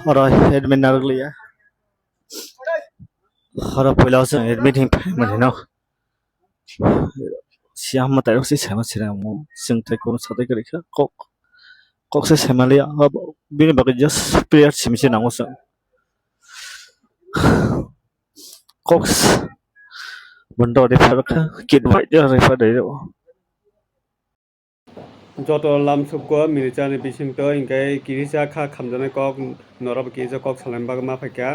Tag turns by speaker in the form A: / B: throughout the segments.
A: Rồi, admin nào được liya. Rồi, पहिला जों admin hin फैमोन न सियाम मत आयो से सेमा सिरा मो जों थाय कोन साथै करिखा कक से सेमालिया अब बिनि बागै जस्ट प्रेयार सिमसे नांगौ जों कक्स बन्द रेफारखा किट वाइट रेफार दैरो
B: যত লামসুক মিলিটারি বিসিংত ইংকাই কিরিসা খা খামজানাই কক নরব কিরিসা কক সালামবাগ মাফাইকা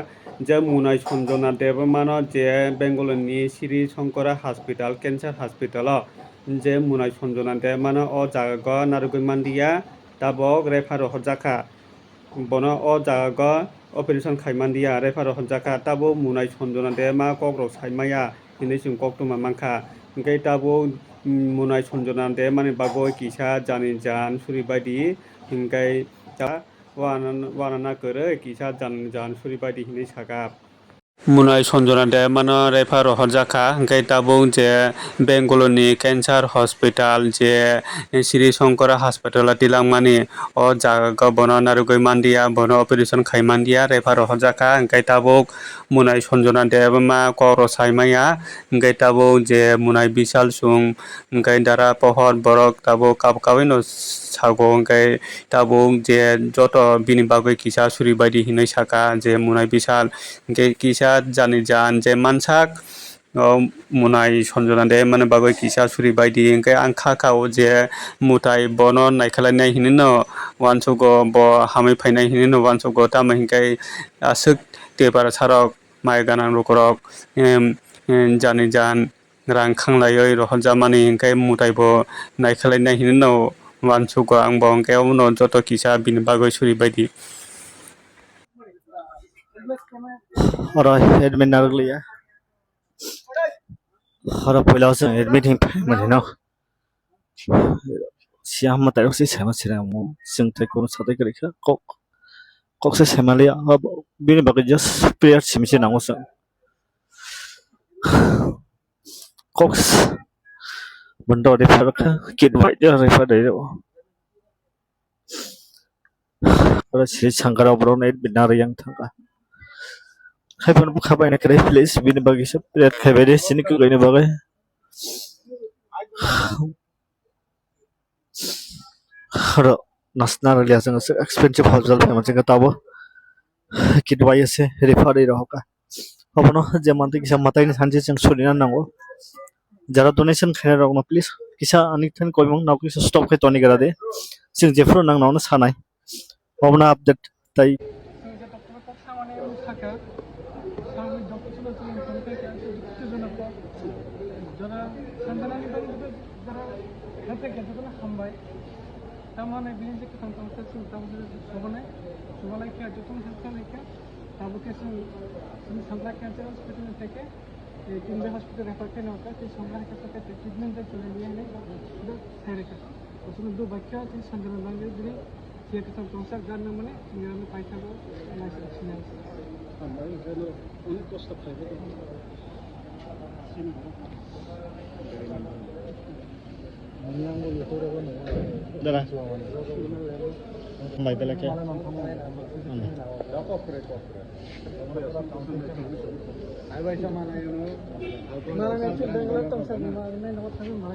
B: যে মুনাই সঞ্জনা দেব মানো যে বেঙ্গলনি সিরি শঙ্করা হসপিটাল ক্যান্সার হসপিটাল যে মুনাই সঞ্জনা দেব মানো ও জায়গা নারুগুই মান্দিয়া তাবক রেফার হজাখা বনো ও জায়গা অপারেশন খাইমান্দিয়া রেফার হজাখা তাবো মুনাই সঞ্জনা দেব মা কক রক সাইমায়া হিनै जों কক तुमा मांखा इनकाय ताबो मुनाय सन्जना दे माने बागोय किसा जानि जान सुरि बायदि इनकाय जा वाना करे किसा जान सुरि बायदि हिनै सागा मुनाय सन्जना दे मानो रेफार हरजाखा इनकाय ताबो जे बेंगलनि कैंसर हॉस्पिटल जे श्री शंकर हॉस्पिटल तिलांगमानि ओ जागा बनो नारुगै मान्दिया बनो ऑपरेशन खाइमान्दिया रेफार हरजाखा इनकाय ताबो मुनाय सन्जना दे मा कर साइमाया इनकाय ताबो जे मुनाय बिशाल सुं इनकाय दारा पहर बरक ताबो काबकावैनो सागो इनकाय ताबो जे जत बिनि बागै किसा सुरि बायदि हिनै साका जे मुनाय बिशाल इनकाय किसा जानि जान जे मानसाक मुनाय सन्जना दे माने बागै किसा सुरि बायदि इनकाय आं खाखाव जे मुथाय बनो नायखालायनाय हिनैनो वानसुगो ब हामै फायनाय हिनैनो वानसुगो तामा इनकाय आसुक तेबार सारक माइ गानां रकरक जानि जान रां खांलायै रहनजामानि इनकाय मुथायबो नायखालायनाय हिनैनो वानसुगो आंबो इनकाय उनाव जत किसा बिनि बागै सुरि बायदि
A: Rồi, admin nào được liya. Rồi, पहिला जों admin hin फैमोन न सियाम मत आयो से सेमा सिरा मो जों थाय कोन साथै करिखा कक से सेमालिया अब बिनि बागै जस्ट प्रेयार सिमसे नांगौ जों कक्स बन्द रेफारखा किट वाइट रेफार दैरो Ora si sangkara bro net binar yang thangka khai pon khabai na kare please bin bagi sab red khabai de sini ku gaine bagai ro nasna ralia jang expensive hotel famous jang tabo kit wai ase refer ro ka hobono je mante kisa matai ni sanji jang solina nango jara donation khaina rok na please kisa anik than koimong naw kisa stop khai toni gara de jing jefro nang naw na sanai hobono update tai
C: Tamane bilin je kan kan se sun tam sobane sobalai ke jotun sankhya leke tabu ke sun sankhya cancer hospital থেকে তিনটে hospital refer করে নেওয়া সেই সংখ্যার কাছে ট্রিটমেন্টে চলে নিয়ে এনে শুধু সেরে কাছে ওখানে দু বাচ্চা আছে সঞ্জনা লাগে যদি যেটা সব সংসার গান না মানে নিরামে পাই থাকবো লাইসেন্স নিয়ে আমরা এখানে অনেক কষ্ট পাইবে
A: Dara. Mai dala kya?
C: Ai vai chamar aí no. Mana ne chudeng la tom sa ma ne no thamu mara.